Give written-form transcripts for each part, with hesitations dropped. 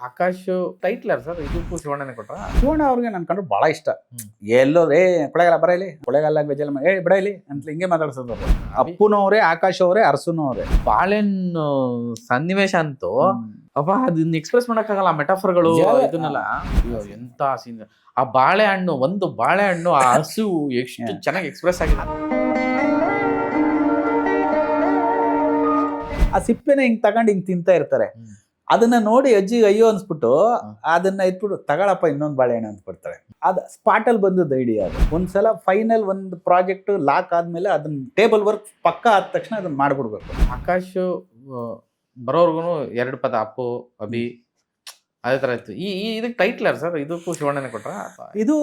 Akash titular sir ಇದಕ್ಕೂ ಶಿವಣ್ಣನೇ ಕೊಟ್ರ. ಶಿವಣ್ಣ ಅವ್ರಿಗೆ ನನ್ ಕಂಡ್ರೆ ಬಹಳ ಇಷ್ಟ. ಎಲ್ಲೋ ಕೊಳೆಗಾಲ ಬರ ಇಲ್ಲಿ, ಕೊಳೆಗಾಲ ಲ್ಯಾಂಗ್ವೇಜ್ ಎಲ್ಲ ಬಿಡ ಇಲ್ಲಿ ಅಂತ ಹಿಂಗೆ ಮಾತಾಡ್ಸೋದು. ಅಪ್ಪುನವ್ರೆ, ಆಕಾಶ್ ಅವರೇ, ಅರಸುನವ್ರೆ. ಬಾಳೆಹಣ್ಣು ಸನ್ನಿವೇಶ ಅಂತೂ ಅಪ್ಪ ಅದನ್ನ ಎಕ್ಸ್ಪ್ರೆಸ್ ಮಾಡಕ್ಕಾಗಲ್ಲ. ಮೆಟಾಫರ್ಗಳು ಇದನ್ನೆಲ್ಲ ಎಂತ ಸೀನ್. ಆ ಬಾಳೆಹಣ್ಣು, ಒಂದು ಬಾಳೆಹಣ್ಣು ಆ ಹಸು ಎಷ್ಟು ಚೆನ್ನಾಗಿ ಎಕ್ಸ್ಪ್ರೆಸ್ ಆಗಿದೆ. ಆ ಸಿಪ್ಪೆನ ಹಿಂಗ್ ತಗೊಂಡು ಹಿಂಗ್ ತಿಂತಾ ಇರ್ತಾರೆ. ಅದನ್ನ ನೋಡಿ ಅಜ್ಜಿಗೆ ಅಯ್ಯೋ ಅನ್ಸ್ಬಿಟ್ಟು ಅದನ್ನ ಇಟ್ಬಿಟ್ಟು ತಗೊಳಪ್ಪ ಇನ್ನೊಂದು ಬಾಳೆಹಣ್ಣು ಅಂತ ಕೊಡ್ತಾರೆ. ಅದ್ ಸ್ಪಾಟ್ ಅಲ್ಲಿ ಬಂದದ್ದು ಐಡಿಯಾ. ಅದು ಒಂದ್ಸಲ ಫೈನಲ್ ಒಂದು ಪ್ರಾಜೆಕ್ಟ್ ಲಾಕ್ ಆದ್ಮೇಲೆ ಅದನ್ನ ಟೇಬಲ್ ವರ್ಕ್ ಪಕ್ಕ ಆದ ತಕ್ಷಣ ಅದನ್ನ ಮಾಡ್ಬಿಡ್ಬೇಕು. ಆಕಾಶ್ ಬರೋರ್ಗು ಎರಡು ಪದ ಅಪ್ಪು ಅಭಿ ಅದೇ ತರ ಇತ್ತು. ಈ ಇದಕ್ಕೆ ಟೈಟ್ಲರ್ ಸರ್ ಇದಕ್ಕೂ ಶಿವಣ್ಣನೇ ಕೊಟ್ರ. ಇದು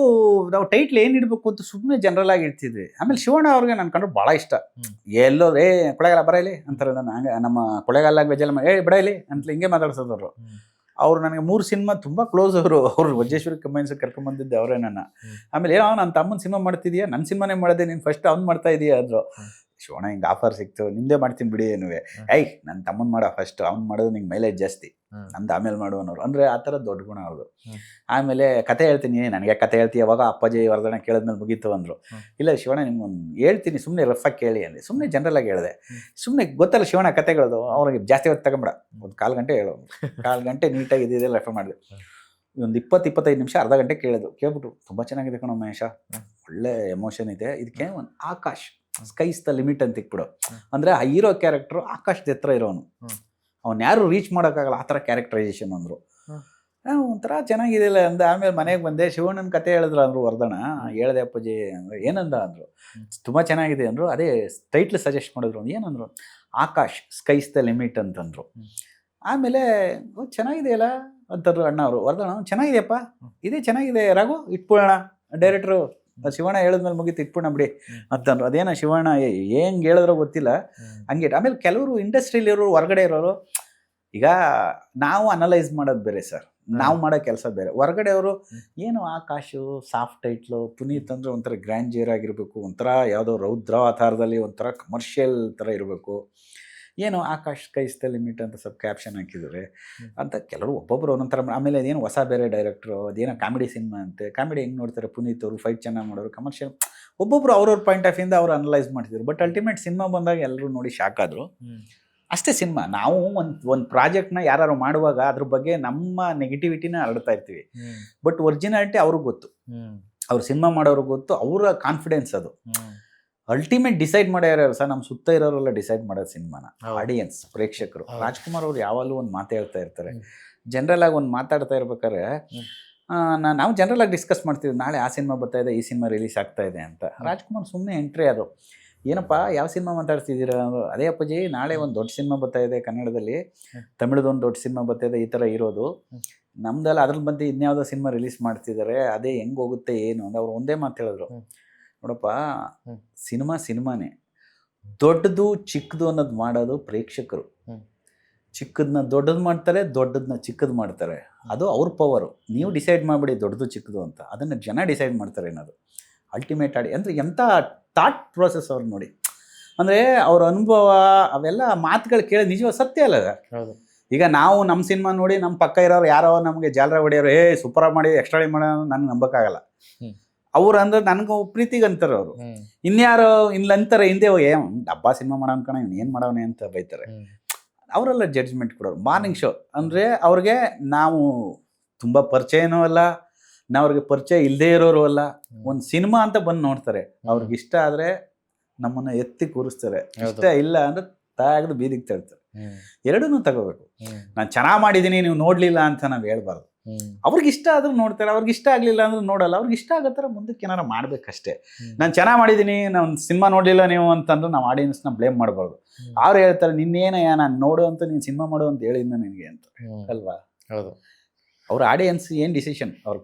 ನಾವು ಟೈಟ್ಲ್ ಏನ್ ಇಡ್ಬೇಕು ಅಂತ ಸುಮ್ಮನೆ ಜನರಲ್ ಆಗಿ ಇಡ್ತಿದ್ವಿ. ಆಮೇಲೆ ಶಿವಣ್ಣ ಅವ್ರಿಗೆ ನನ್ ಕಂಡ್ರೆ ಬಹಳ ಇಷ್ಟ. ಎಲ್ಲೋ ಕೊಳೆಗಾಲ ಬರ ಇಲ್ಲಿ ಅಂತಾರೆ. ನಮ್ಮ ಕೊಳೆಗಾಲ ಲ್ಯಾಂಗ್ವೇಜ್ ಎಲ್ಲ ಬಿಡ ಇಲ್ಲಿ ಅಂತ ಹಿಂಗೆ ಮಾತಾಡ್ಸೋದವ್ರು. ಅವ್ರು ನನಗೆ 3 ಸಿನಿಮಾ ತುಂಬಾ ಕ್ಲೋಸ್. ಅವರು ವಜ್ರೇಶ್ವರಿ ಕಂಬೈನ್ಸ್ ಕರ್ಕೊಂಡ್ ಬಂದಿದ್ದೆ ಅವರೇ ನನ್ನ. ಆಮೇಲೆ ಏನೋ ನನ್ನ ತಮ್ಮನ ಸಿನಿಮಾ ಮಾಡ್ತಿದ್ಯಾ, ನನ್ನ ಸಿನಿಮಾನೇ ಮಾಡಿದೆ, ನೀನ್ ಫಸ್ಟ್ ಅವ್ನು ಮಾಡ್ತಾ ಇದೀಯ ಅಂದ್ರು. ಶಿವಣ್ಣ ಹಿಂಗೆ ಆಫರ್ ಸಿಕ್ತು, ನಿಮ್ದೇ ಮಾಡ್ತೀನಿ ಬಿಡಿ ಏನುವೆ. ನನ್ನ ತಮ್ಮನ್ ಮಾಡ ಫಸ್ಟ್, ಅವ್ನು ಮಾಡೋದು ನಿಂಗೆ ಮೈಲೇಜ್ ಜಾಸ್ತಿ, ನಮ್ದು ಆಮೇಲೆ ಮಾಡುವನವ್ರು ಅಂದ್ರೆ ಆ ಥರ ದೊಡ್ಡ ಗುಣ ಅವ್ರದ್ದು. ಆಮೇಲೆ ಕತೆ ಹೇಳ್ತೀನಿ, ನನಗೆ ಕತೆ ಹೇಳ್ತೀವಿ ಅವಾಗ ಅಪ್ಪಾಜಿ ವರದಣ್ಣ ಕೇಳಿದ್ಮೇಲೆ ಮುಗೀತು ಅಂದ್ರು. ಇಲ್ಲ ಶಿವಣ್ಣ ನಿಮ್ಗೊಂದು ಹೇಳ್ತೀನಿ, ಸುಮ್ಮನೆ ರಫಾಗಿ ಕೇಳಿ ಅಂದೆ. ಸುಮ್ಮನೆ ಜನರಲ್ ಆಗಿ ಹೇಳಿದೆ. ಸುಮ್ಮನೆ ಗೊತ್ತಲ್ಲ ಶಿವಣ್ಣ ಕತೆಗಳದು, ಅವ್ರಿಗೆ ಜಾಸ್ತಿ ಹೊತ್ತು ತಗೊಂಬೇಡ, ಒಂದು 1/4 ಗಂಟೆ ಹೇಳು, 1/4 ಗಂಟೆ ನೀಟಾಗಿ ಇದೆಲ್ಲ ರೆಫರ್ ಮಾಡಿದೆ. ಒಂದು 20-25 ನಿಮಿಷ, ಅರ್ಧ ಗಂಟೆ ಕೇಳ್ಬಿಟ್ಟು ತುಂಬಾ ಚೆನ್ನಾಗಿದೆ ಕಣೋ ಮಹೇಶ, ಒಳ್ಳೆ ಎಮೋಷನ್ ಇದೆ, ಇದಕ್ಕೆ ಒಂದು ಆಕಾಶ್ ಸ್ಕೈಸ್ ದ ಲಿಮಿಟ್ ಅಂತ ಇಕ್ಬಿಡು. ಅಂದ್ರೆ ಆ ಹೀರೋ ಕ್ಯಾರೆಕ್ಟರ್ ಆಕಾಶದ ಎತ್ತರ ಇರೋನು, ಅವ್ನು ಯಾರು ರೀಚ್ ಮಾಡೋಕ್ಕಾಗಲ್ಲ ಆ ಥರ ಕ್ಯಾರೆಕ್ಟರೈಸೇಷನ್ ಅಂದರು. ಒಂಥರ ಚೆನ್ನಾಗಿದೆ ಇಲ್ಲ ಅಂದ. ಆಮೇಲೆ ಮನೆಗೆ ಬಂದೆ, ಶಿವಣ್ಣನ ಕತೆ ಹೇಳಿದ್ರು ಅಂದರು ವರ್ಧಣ. ಹೇಳ್ದೆ ಅಪ್ಪಾಜಿ ಅಂದ್ರೆ ಏನಂದ ಅಂದರು, ತುಂಬ ಚೆನ್ನಾಗಿದೆ ಅಂದರು. ಅದೇ ಟೈಟ್ಲ್ ಸಜೆಸ್ಟ್ ಮಾಡಿದ್ರು. ಏನಂದ್ರು, ಆಕಾಶ್ ಸ್ಕೈಸ್ ದ ಲಿಮಿಟ್ ಅಂತಂದರು. ಆಮೇಲೆ ಚೆನ್ನಾಗಿದೆಯಲ್ಲ ಅಂತಂದ್ರು ಅಣ್ಣ ಅವರು. ವರ್ಧಣ ಚೆನ್ನಾಗಿದೆಯಪ್ಪ, ಇದೇ ಚೆನ್ನಾಗಿದೆ ರಘು, ಇಟ್ಬಿಡೋಣ ಡೈರೆಕ್ಟ್ರು, ಶಿವಣ್ಣ ಹೇಳಿದ್ಮೇಲೆ ಮುಗೀತು, ಇಟ್ಬಿಡೋಣ ಬಿಡಿ ಅಂತಂದ್ರು. ಅದೇನೋ ಶಿವಣ್ಣ ಹೆಂಗೆ ಹೇಳಿದ್ರೋ ಗೊತ್ತಿಲ್ಲ, ಹಂಗೆ. ಆಮೇಲೆ ಕೆಲವರು ಇಂಡಸ್ಟ್ರಿಯಲ್ಲಿ ಇರೋರು, ಹೊರಗಡೆ ಇರೋರು, ಈಗ ನಾವು ಅನಲೈಸ್ ಮಾಡೋದು ಬೇರೆ ಸರ್, ನಾವು ಮಾಡೋ ಕೆಲಸ ಬೇರೆ. ಹೊರಗಡೆ ಅವರು ಏನು ಆಕಾಶು ಸಾಫ್ಟ್ ಟೈಟ್ಲು, ಪುನೀತ್ ಅಂದರೆ ಒಂಥರ ಗ್ರ್ಯಾಂಜಿಯರ್ ಆಗಿರಬೇಕು, ಒಂಥರ ಯಾವುದೋ ರೌದ್ರ ಆಧಾರದಲ್ಲಿ ಒಂಥರ ಕಮರ್ಷಿಯಲ್ ಥರ ಇರಬೇಕು, ಏನು ಆಕಾಶ್ ಸ್ಕೈಸ್ ದ ಲಿಮಿಟ್ ಅಂತ ಸ್ವಲ್ಪ ಕ್ಯಾಪ್ಷನ್ ಹಾಕಿದ್ದಾರೆ ಅಂತ ಕೆಲವರು ಒಬ್ಬೊಬ್ಬರು ಒಂದೊಂಥರ. ಆಮೇಲೆ ಅದೇನು ಹೊಸ ಬೇರೆ ಡೈರೆಕ್ಟ್ರು, ಅದೇನೋ ಕಾಮಿಡಿ ಸಿನಿಮಾ ಅಂತೆ, ಕಾಮಿಡಿ ಹೆಂಗೆ ನೋಡ್ತಾರೆ ಪುನೀತ್ ಅವರು, ಫೈಟ್ ಚೆನ್ನಾಗಿ ಮಾಡೋರು, ಕಮರ್ಷಿಯಲ್, ಒಬ್ಬೊಬ್ರು ಅವ್ರವ್ರ ಪಾಯಿಂಟ್ ಆಫ್ ಇಂದ ಅವ್ರು ಅನಲೈಸ್ ಮಾಡ್ತಿದ್ರು. ಬಟ್ ಅಲ್ಟಿಮೇಟ್ ಸಿನಿಮಾ ಬಂದಾಗ ಎಲ್ಲರೂ ನೋಡಿ ಶಾಕ್ ಆದರು. ಅಷ್ಟೇ ಸಿನಿಮಾ. ನಾವು ಒಂದು ಪ್ರಾಜೆಕ್ಟ್ನ ಯಾರು ಮಾಡುವಾಗ ಅದ್ರ ಬಗ್ಗೆ ನಮ್ಮ ನೆಗೆಟಿವಿಟಿನ ಹರಡ್ತಾ ಇರ್ತೀವಿ. ಬಟ್ ಒರಿಜಿನಾಲಿಟಿ ಅವ್ರಿಗೆ ಗೊತ್ತು, ಅವ್ರು ಸಿನಿಮಾ ಮಾಡೋರ್ಗೆ ಗೊತ್ತು, ಅವರ ಕಾನ್ಫಿಡೆನ್ಸ್ ಅದು. ಅಲ್ಟಿಮೇಟ್ ಡಿಸೈಡ್ ಮಾಡ್ಯಾರ ಸರ್, ನಮ್ಮ ಸುತ್ತ ಇರೋರೆಲ್ಲ ಡಿಸೈಡ್ ಮಾಡೋದು ಸಿನಿಮಾನ, ಆಡಿಯನ್ಸ್, ಪ್ರೇಕ್ಷಕರು. ರಾಜ್ಕುಮಾರ್ ಅವ್ರು ಯಾವಾಗಲೂ ಒಂದು ಮಾತು ಹೇಳ್ತಾ ಇರ್ತಾರೆ. ಜನರಲ್ ಆಗಿ ಒಂದು ಮಾತಾಡ್ತಾ ಇರ್ಬೇಕಾದ್ರೆ ನಾವು ಜನರಲ್ ಆಗಿ ಡಿಸ್ಕಸ್ ಮಾಡ್ತೀವಿ, ನಾಳೆ ಆ ಸಿನಿಮಾ ಬರ್ತಾ ಇದೆ, ಈ ಸಿನಿಮಾ ರಿಲೀಸ್ ಆಗ್ತಾ ಇದೆ ಅಂತ. ರಾಜ್ಕುಮಾರ್ ಸುಮ್ಮನೆ ಎಂಟ್ರಿ ಅದು, ಏನಪ್ಪ ಯಾವ ಸಿನಿಮಾ ಮಾತಾಡ್ತಿದ್ದೀರಾ? ಅದೇ ಅಪ್ಪಾಜಿ ನಾಳೆ ಒಂದು ದೊಡ್ಡ ಸಿನಿಮಾ ಬರ್ತಾ ಇದೆ ಕನ್ನಡದಲ್ಲಿ, ತಮಿಳದೊಂದು ದೊಡ್ಡ ಸಿನಿಮಾ ಬರ್ತಾ ಇದೆ, ಈ ಥರ ಇರೋದು ನಮ್ದೆಲ್ಲ. ಅದ್ರಲ್ಲಿ ಬಂದು ಇನ್ಯಾವುದೋ ಸಿನಿಮಾ ರಿಲೀಸ್ ಮಾಡ್ತಿದ್ದಾರೆ, ಅದೇ ಹೆಂಗೆ ಹೋಗುತ್ತೆ ಏನು ಅಂತ ಅವ್ರು ಒಂದೇ ಮಾತು ಹೇಳಿದ್ರು. ನೋಡಪ್ಪ, ಸಿನಿಮಾನೇ, ದೊಡ್ಡದು ಚಿಕ್ಕದು ಅನ್ನೋದು ಮಾಡೋದು ಪ್ರೇಕ್ಷಕರು. ಚಿಕ್ಕದನ್ನ ದೊಡ್ಡದು ಮಾಡ್ತಾರೆ, ದೊಡ್ಡದನ್ನ ಚಿಕ್ಕದು ಮಾಡ್ತಾರೆ, ಅದು ಅವ್ರ ಪವರು. ನೀವು ಡಿಸೈಡ್ ಮಾಡಿಬಿಡಿ ದೊಡ್ಡದು ಚಿಕ್ಕದು ಅಂತ, ಅದನ್ನು ಜನ ಡಿಸೈಡ್ ಮಾಡ್ತಾರೆ ಅನ್ನೋದು ಅಲ್ಟಿಮೇಟ್. ಅಂದರೆ ಎಂಥ ಥಾಟ್ ಪ್ರೋಸೆಸ್ ಅವ್ರು ನೋಡಿ, ಅಂದರೆ ಅವ್ರ ಅನುಭವ ಅವೆಲ್ಲ ಮಾತುಗಳು ಕೇಳಿ ನಿಜವಾಗ ಸತ್ಯ ಅಲ್ಲ ಅದು. ಈಗ ನಾವು ನಮ್ಮ ಸಿನಿಮಾ ನೋಡಿ ನಮ್ಮ ಪಕ್ಕ ಇರೋರು ಯಾರೋ ನಮಗೆ ಜಾಲರ ಹೊಡೆಯೋರು, ಸೂಪರಾಗಿ ಮಾಡಿ ಎಕ್ಸ್ಟ್ರಾ ಮಾಡೋದು ನನಗೆ ನಂಬಕ್ಕಾಗಲ್ಲ. ಅವ್ರು ಅಂದ್ರೆ ನನಗೂ ಪ್ರೀತಿಗೆ ಅಂತಾರೆ ಅವರು. ಇನ್ಯಾರೋ ಇಲ್ಲಂತಾರೆ ಹಿಂದೆ ಹೋಗಿ ಡಬ್ಬಾ ಸಿನಿಮಾ ಮಾಡೋ ಅನ್ಕೋಣ, ಇವ್ನು ಏನು ಮಾಡವನೆ ಅಂತ ಬೈತಾರೆ. ಅವರೆಲ್ಲ ಜಡ್ಜ್ಮೆಂಟ್ ಕೊಡೋರು. ಮಾರ್ನಿಂಗ್ ಶೋ ಅಂದರೆ ಅವ್ರಿಗೆ ನಾವು ತುಂಬ ಪರಿಚಯನೂ ಅಲ್ಲ, ನಾವು ಅವ್ರಿಗೆ ಪರಿಚಯ ಇಲ್ಲದೆ ಇರೋರು ಅಲ್ಲ. ಒಂದು ಸಿನಿಮಾ ಅಂತ ಬಂದು ನೋಡ್ತಾರೆ, ಅವ್ರಿಗೆ ಇಷ್ಟ ಆದರೆ ನಮ್ಮನ್ನು ಎತ್ತಿ ಕೂರಿಸ್ತಾರೆ, ಇಷ್ಟ ಇಲ್ಲ ಅಂದರೆ ತೆಗೆದು ಬೀದಿಗೆ ತಳ್ತಾರೆ. ಎರಡನ್ನೂ ತಗೋಬೇಕು. ನಾನು ಚೆನ್ನಾಗಿ ಮಾಡಿದ್ದೀನಿ ನೀವು ನೋಡಲಿಲ್ಲ ಅಂತ ನಾವು ಹೇಳ್ಬಾರ್ದು. ಅವ್ರಿಗೆ ಇಷ್ಟ ಆದ್ರೂ ನೋಡ್ತಾರೆ, ಅವ್ರಿಗೆ ಇಷ್ಟ ಆಗಲಿಲ್ಲ ಅಂದ್ರೆ ನೋಡಲ್ಲ. ಅವ್ರಿಗೆ ಇಷ್ಟ ಆಗೋ ಥರ ಮುಂದಕ್ಕೆ ಏನಾರು ಮಾಡ್ಬೇಕಷ್ಟೇ. ನಾನು ಚೆನ್ನಾಗಿ ಮಾಡಿದ್ದೀನಿ, ನಾನು ಸಿನಿಮಾ ನೋಡಲಿಲ್ಲ ನೀವು ಅಂತಂದ್ರೆ ನಾವು ಆಡಿಯನ್ಸ್ನ ಬ್ಲೇಮ್ ಮಾಡಬಾರ್ದು. ಅವ್ರು ಹೇಳ್ತಾರೆ ನಿನ್ನೇನಯ್ಯ ನಾನು ನೋಡು ಅಂತ, ನೀನು ಸಿನಿಮಾ ಮಾಡು ಅಂತ ಹೇಳಿದ್ನ ನಿನಗೆ ಅಂತ ಅಲ್ವಾ? ಹೌದು. ಅವ್ರ ಆಡಿಯನ್ಸ್ ಏನು ಡಿಸಿಷನ್, ಅವ್ರ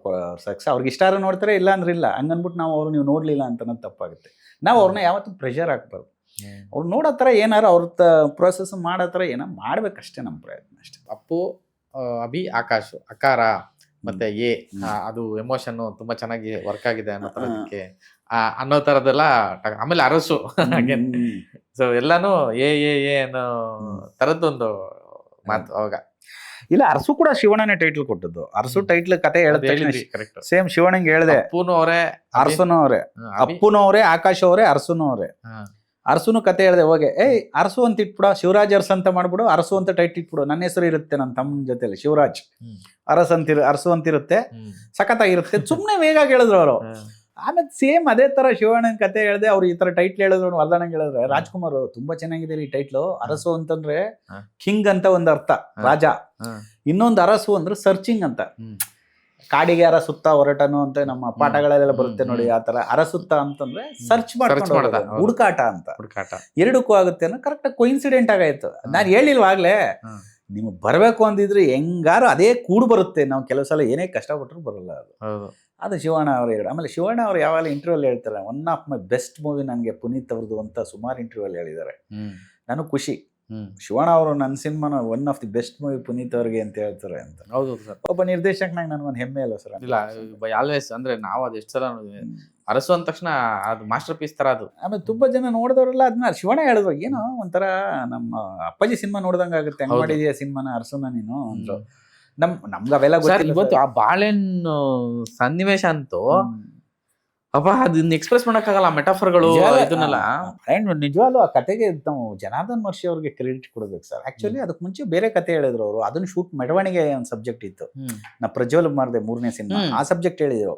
ಸಕ್ಸಸ್, ಅವ್ರಿಗೆ ಇಷ್ಟ ಆದ್ರೂ ನೋಡ್ತಾರೆ, ಇಲ್ಲ ಅಂದ್ರೆ ಇಲ್ಲ. ಹಂಗನ್ಬಿಟ್ಟು ನಾವು ಅವ್ರು ನೀವು ನೋಡಲಿಲ್ಲ ಅಂತ ತಪ್ಪಾಗುತ್ತೆ. ನಾವು ಅವ್ರನ್ನ ಯಾವತ್ತೂ ಪ್ರೆಷರ್ ಹಾಕ್ಬಾರ್ದು. ಅವ್ರು ನೋಡೋ ಥರ ಏನಾರು ಅವ್ರ ಪ್ರೋಸೆಸ್ ಮಾಡೋ ಥರ ಏನೋ ಮಾಡ್ಬೇಕಷ್ಟೇ ನಮ್ಮ ಪ್ರಯತ್ನ ಅಷ್ಟೇ. ಅಪ್ಪು, ಅಭಿ, ಆಕಾಶ್, ಅಕಾರ ಮತ್ತೆ ಅದು ಎಮೋಷನ್ ತುಂಬಾ ಚೆನ್ನಾಗಿ ವರ್ಕ್ ಆಗಿದೆ ಅನ್ನೋ ತರದಕ್ಕೆ ಅನ್ನೋ ತರದೆಲ್ಲ. ಆಮೇಲೆ ಅರಸು ಸೊ ಎಲ್ಲಾನು ಅನ್ನೋ ತರದ್ದೊಂದು ಮಾತು ಅವಾಗ. ಇಲ್ಲ ಅರಸು ಕೂಡ ಶಿವಣ್ಣನೇ ಟೈಟ್ಲ್ ಕೊಟ್ಟದ್ದು. ಅರಸು ಟೈಟ್ಲ್ ಕತೆ ಹೇಳಿದ ಕರೆಕ್ಟ್. ಸೇಮ್ ಶಿವಣ್ಣಂಗೆ ಹೇಳ್ದೆ. ಅಪ್ಪುನು ಅವರೇ, ಅರಸುನು ಅವರೇ, ಅಪ್ಪುನು ಅವರೇ, ಆಕಾಶ್ ಅವರೇ, ಅರಸುನು ಅವರೇ. ಅರಸುನು ಕತೆ ಹೇಳ್ದೆ ಹೋಗಿ, ಅರಸು ಅಂತ ಇಟ್ಬಿಡ, ಶಿವರಾಜ್ ಅರಸು ಅಂತ ಮಾಡ್ಬಿಡು, ಅರಸು ಅಂತ ಟೈಟ್ ಇಟ್ಬಿಡು, ನನ್ನ ಹೆಸರು ಇರುತ್ತೆ ನನ್ನ ತಮ್ಮನ ಜೊತೆಲಿ ಶಿವರಾಜ್ ಅರಸು ಅಂತಿರುತ್ತೆ, ಸಖತ್ತಾಗಿರುತ್ತೆ. ಸುಮ್ನೆ ವೇಗ ಹೇಳಿದ್ರು ಅವರು. ಆಮೇಲೆ ಸೇಮ್ ಅದೇ ತರ ಶಿವಣ್ಣನ ಕತೆ ಹೇಳ್ದೆ, ಅವ್ರು ಈ ತರ ಟೈಟ್ಲ್ ಹೇಳಿದ್ರು. ವರ್ಧನಂಗೆ ಹೇಳಿದ್ರೆ ರಾಜ್ಕುಮಾರ್ ತುಂಬಾ ಚೆನ್ನಾಗಿದೆ ಈ ಟೈಟ್ಲು. ಅರಸು ಅಂತಂದ್ರೆ ಕಿಂಗ್ ಅಂತ ಒಂದು ಅರ್ಥ, ರಾಜ. ಇನ್ನೊಂದು ಅರಸು ಅಂದ್ರೆ ಸರ್ಚಿಂಗ್ ಅಂತ, ಕಾಡಿಗೆ ಅರಸುತ್ತ ಹೊರಟನು ಅಂತ ನಮ್ಮ ಪಾಠಗಳೆಲ್ಲ ಬರುತ್ತೆ ನೋಡಿ. ಆ ತರ ಅರಸುತ್ತ ಅಂತಂದ್ರೆ ಸರ್ಚ್ ಮಾಡ್ಕೊಂಡು ಹುಡುಕಾಟ ಅಂತ. ಎರಡಕ್ಕೂ ಆಗುತ್ತೆ ಅನ್ನೋ ಕರೆಕ್ಟ್ ಕೋಇನ್ಸಿಡೆಂಟ್ ಆಗಾಯ್ತು. ನಾನು ಹೇಳಿಲ್ವಾಗ್ಲೇ, ನಿಮ್ಗೆ ಬರ್ಬೇಕು ಅಂದಿದ್ರೆ ಹೆಂಗಾರು ಅದೇ ಕೂಡು ಬರುತ್ತೆ. ನಾವು ಕೆಲವು ಸಲ ಏನೇ ಕಷ್ಟಪಟ್ಟರು ಬರಲ್ಲ ಅದು ಶಿವಣ್ಣ ಅವರು ಹೇಳಿ. ಆಮೇಲೆ ಶಿವಣ್ಣ ಅವರು ಯಾವಾಗ ಇಂಟರ್ವ್ಯೂಲ್ ಹೇಳ್ತಾರೆ, one of my best movie ನನಗೆ ಪುನೀತ್ ಅವ್ರದ್ದು ಅಂತ ಸುಮಾರು ಇಂಟರ್ವ್ಯೂಲ್ ಹೇಳಿದ್ದಾರೆ. ನನಗೆ ಖುಷಿ. ಶಿವಣ್ಣ ಅವರು ನನ್ನ ಸಿನಿಮಾನ one of the best movie Puneeth ಅವ್ರಿಗೆ ಅಂತ ಹೇಳ್ತಾರೆ ಅಂತ. ಹೌದು ಸರ್. ಒಬ್ಬ ನಿರ್ದೇಶಕನಾಗ ನನಗೊಂದು ಹೆಮ್ಮೆ ಅಲ್ಲ ಸರ್. ಇಲ್ಲ, ಆಲ್ವೇಸ್ ಅಂದ್ರೆ ನಾವು ಅದು ಎಷ್ಟು ಸಲ ಅರಸು ಅಂದ ತಕ್ಷಣ ಅದು ಮಾಸ್ಟರ್ ಪೀಸ್ ತರ ಅದು. ಆಮೇಲೆ ತುಂಬಾ ಜನ ನೋಡಿದವರೆಲ್ಲ ಅದನ್ನ ಶಿವಣ್ಣ ಹೇಳಿದ್ರು, ಏನೋ ಒಂಥರ ನಮ್ಮ ಅಪ್ಪಾಜಿ ಸಿನಿಮಾ ನೋಡ್ದಂಗ ಆಗುತ್ತೆ, ಹೆಂಗ್ ಮಾಡಿದೀಯ ಸಿನಿಮಾನ ಅರಸುನ ನೀನು ಅಂದ್ರು. ನಮ್ಗೆ ಅವೆಲ್ಲ ಗೊತ್ತಿಲ್ಲ. ಇವತ್ತು ಆ ಬಾಳೆಹಣ್ಣು ಸನ್ನಿವೇಶ ಅಂತೂ ಅಪ್ಪ ಅದನ್ನ ಎಕ್ಸ್ಪ್ರೆಸ್ ಮಾಡಕ್ಕಾಗಲ್ಲ, ಮೆಟಾಫರ್ಗಳು ಇದನ್ನೆಲ್ಲ. ನಿಜವಾಗ್ಲೂ ಆ ಕತೆಗೆ ನಾವು ಜನಾರ್ದನ್ ಮರ್ಷಿ ಅವ್ರಿಗೆ ಕ್ರೆಡಿಟ್ ಕೊಡ್ಬೇಕು ಸರ್. ಆಕ್ಚುಲಿ ಅದಕ್ಕೆ ಮುಂಚೆ ಬೇರೆ ಕತೆ ಹೇಳಿದ್ರು ಅವರು. ಅದನ್ನ ಶೂಟ್ ಮೆರವಣಿಗೆ ಒಂದು ಸಬ್ಜೆಕ್ಟ್ ಇತ್ತು, ನಾ ಪ್ರಜ್ವಲ್ ಮಾಡಿದೆ 3ನೇ ಸಿನಿಮಾ, ಆ ಸಬ್ಜೆಕ್ಟ್ ಹೇಳಿದ್ರು.